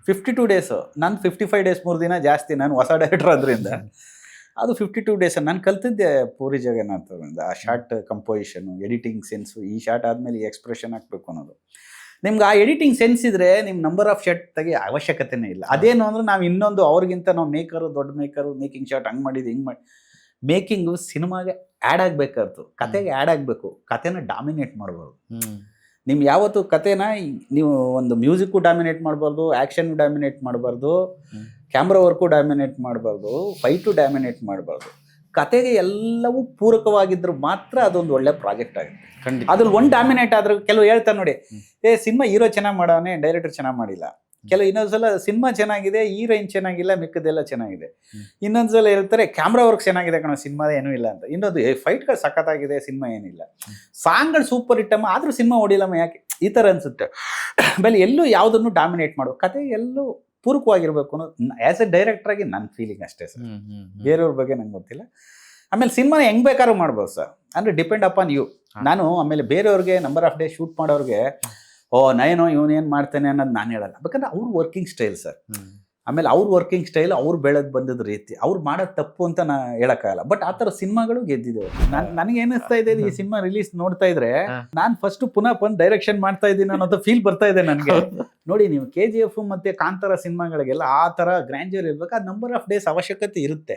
52 ಡೇಸು. ನಾನು 55 ಡೇಸ್ 3 ದಿನ ಜಾಸ್ತಿ. ನಾನು ಹೊಸ ಡೈರೆಕ್ಟರ್ ಅದರಿಂದ ಅದು 52 ಡೇಸ್. ನಾನು ಕಲ್ತಿದ್ದೆ ಪೂರಿ ಜಗನ್ನಾಥ್ ಅವರಿಂದ. ಆ ಶಾರ್ಟ್ ಕಂಪೋಸಿಷನು, ಎಡಿಟಿಂಗ್ ಸೆನ್ಸು, ಈ ಶಾರ್ಟ್ ಆದಮೇಲೆ ಈ ಎಕ್ಸ್ಪ್ರೆಷನ್ ಹಾಕಬೇಕು ಅನ್ನೋದು. ನಿಮ್ಗೆ ಆ ಎಡಿಟಿಂಗ್ ಸೆನ್ಸ್ ಇದ್ದರೆ ನಿಮ್ಮ ನಂಬರ್ ಆಫ್ ಶಾಟ್ ತೆಗಿ ಅವಶ್ಯಕತೆನೇ ಇಲ್ಲ. ಅದೇನು ಅಂದರೆ ನಾವು ಇನ್ನೊಂದು ಅವ್ರಿಗಿಂತ ನಾವು ದೊಡ್ಡ ಮೇಕರು, ಮೇಕಿಂಗ್ ಶಾಟ್ ಹಂಗೆ ಮಾಡಿದ್ದು ಹಿಂಗೆ ಮಾಡಿ. ಮೇಕಿಂಗು ಸಿನಿಮಾಗೆ ಆ್ಯಡ್ ಆಗಬೇಕಾಯ್ತು, ಕತೆಗೆ ಆ್ಯಡ್ ಆಗಬೇಕು, ಕತೆನ ಡಾಮಿನೇಟ್ ಮಾಡ್ಬಾರ್ದು. ನಿಮ್ಗೆ ಯಾವತ್ತು ಕತೆನ ನೀವು ಒಂದು ಮ್ಯೂಸಿಕ್ಕು ಡಾಮಿನೇಟ್ ಮಾಡಬಾರ್ದು, ಆ್ಯಕ್ಷನ್ ಡಾಮಿನೇಟ್ ಮಾಡಬಾರ್ದು, ಕ್ಯಾಮ್ರಾ ವರ್ಕು ಡಾಮಿನೇಟ್ ಮಾಡಬಾರ್ದು, ಫೈಟು ಡಾಮಿನೇಟ್ ಮಾಡಬಾರ್ದು. ಕತೆಗೆ ಎಲ್ಲವೂ ಪೂರಕವಾಗಿದ್ದರೂ ಮಾತ್ರ ಅದೊಂದು ಒಳ್ಳೆ ಪ್ರಾಜೆಕ್ಟ್ ಆಗುತ್ತೆ. ಅದ್ರಲ್ಲಿ ಒಂದು ಡಾಮಿನೇಟ್ ಆದ್ರೆ, ಕೆಲವು ಹೇಳ್ತಾರೆ ನೋಡಿ, ಸಿನಿಮಾ ಹೀರೋ ಚೆನ್ನಾಗಿ ಮಾಡೋನೆ, ಡೈರೆಕ್ಟರ್ ಚೆನ್ನಾಗಿ ಮಾಡಿಲ್ಲ. ಕೆಲವು ಇನ್ನೊಂದ್ಸಲ ಸಿನಿಮಾ ಚೆನ್ನಾಗಿದೆ, ಹೀರೋಯಿನ್ ಚೆನ್ನಾಗಿಲ್ಲ, ಮಿಕ್ಕದೆಲ್ಲ ಚೆನ್ನಾಗಿದೆ. ಇನ್ನೊಂದ್ಸಲ ಹೇಳ್ತಾರೆ ಕ್ಯಾಮ್ರಾ ವರ್ಕ್ ಚೆನ್ನಾಗಿದೆ ಕಣೋ, ಸಿನಿಮಾ ಏನೂ ಇಲ್ಲ ಅಂತ. ಇನ್ನೊಂದು ಫೈಟ್ಗಳು ಸಖತ್ತಾಗಿದೆ, ಸಿನಿಮಾ ಏನಿಲ್ಲ. ಸಾಂಗ್ಗಳು ಸೂಪರ್ ಹಿಟ್ಟಮ್ಮ, ಆದರೂ ಸಿನಿಮಾ ಹೊಡಿಲಮ್ಮ ಯಾಕೆ, ಈ ಥರ ಅನಿಸುತ್ತೆ. ಆಮೇಲೆ ಎಲ್ಲೂ ಯಾವುದನ್ನು ಡಾಮಿನೇಟ್ ಮಾಡೋ, ಕತೆ ಎಲ್ಲೂ ಪೂರಕವಾಗಿರ್ಬೇಕು ಅನ್ನೋದು ಆ್ಯಸ್ ಎ ಡೈರೆಕ್ಟ್ರಾಗಿ ನನ್ನ ಫೀಲಿಂಗ್ ಅಷ್ಟೇ ಸರ್. ಬೇರೆಯವ್ರ ಬಗ್ಗೆ ನಂಗೆ ಗೊತ್ತಿಲ್ಲ. ಆಮೇಲೆ ಸಿನಿಮಾನ ಹೆಂಗೆ ಬೇಕಾದ್ರೂ ಮಾಡ್ಬೋದು ಸರ್, ಅಂದರೆ ಡಿಪೆಂಡ್ ಅಪಾನ್ ಯು. ನಾನು ಆಮೇಲೆ ಬೇರೆಯವ್ರಿಗೆ ನಂಬರ್ ಆಫ್ ಡೇ ಶೂಟ್ ಮಾಡೋರಿಗೆ ಇವನೇನು ಮಾಡ್ತಾನೆ ಅನ್ನೋದು ನಾನು ಹೇಳಲ್ಲ. ಯಾಕಂದ್ರೆ ಅವ್ರ ವರ್ಕಿಂಗ್ ಸ್ಟೈಲ್ ಸರ್. ಆಮೇಲೆ ಅವ್ರ ವರ್ಕಿಂಗ್ ಸ್ಟೈಲ್, ಅವ್ರು ಬೆಳೆದ್ ಬಂದದ ರೀತಿ, ಅವ್ರು ಮಾಡೋದ್ ತಪ್ಪು ಅಂತ ನಾ ಹೇಳಕ್ಕಾಗಲ್ಲ. ಬಟ್ ಆ ತರ ಸಿನಿಮಾಗಳು ಗೆದ್ದಿದೆ. ನನಗೆ ಏನಿಸ್ತಾ ಇದೆ, ಈ ಸಿನಿಮಾ ರಿಲೀಸ್ ನೋಡ್ತಾ ಇದ್ರೆ ನಾನ್ ಫಸ್ಟ್ ಪುನಃ ಬಂದು ಡೈರೆಕ್ಷನ್ ಮಾಡ್ತಾ ಇದ್ದೀನಿ ಅನ್ನೋದು ಫೀಲ್ ಬರ್ತಾ ಇದೆ ನನಗೆ. ನೋಡಿ ನೀವು KGF ಮತ್ತೆ ಕಾಂತಾರ ಸಿನಿಮಾಗಳಿಗೆಲ್ಲ ಆ ತರ ಗ್ರ್ಯಾಂಡ್ಯೂರ್ ಇರ್ಬೇಕು, ಆ ನಂಬರ್ ಆಫ್ ಡೇಸ್ ಅವಶ್ಯಕತೆ ಇರುತ್ತೆ.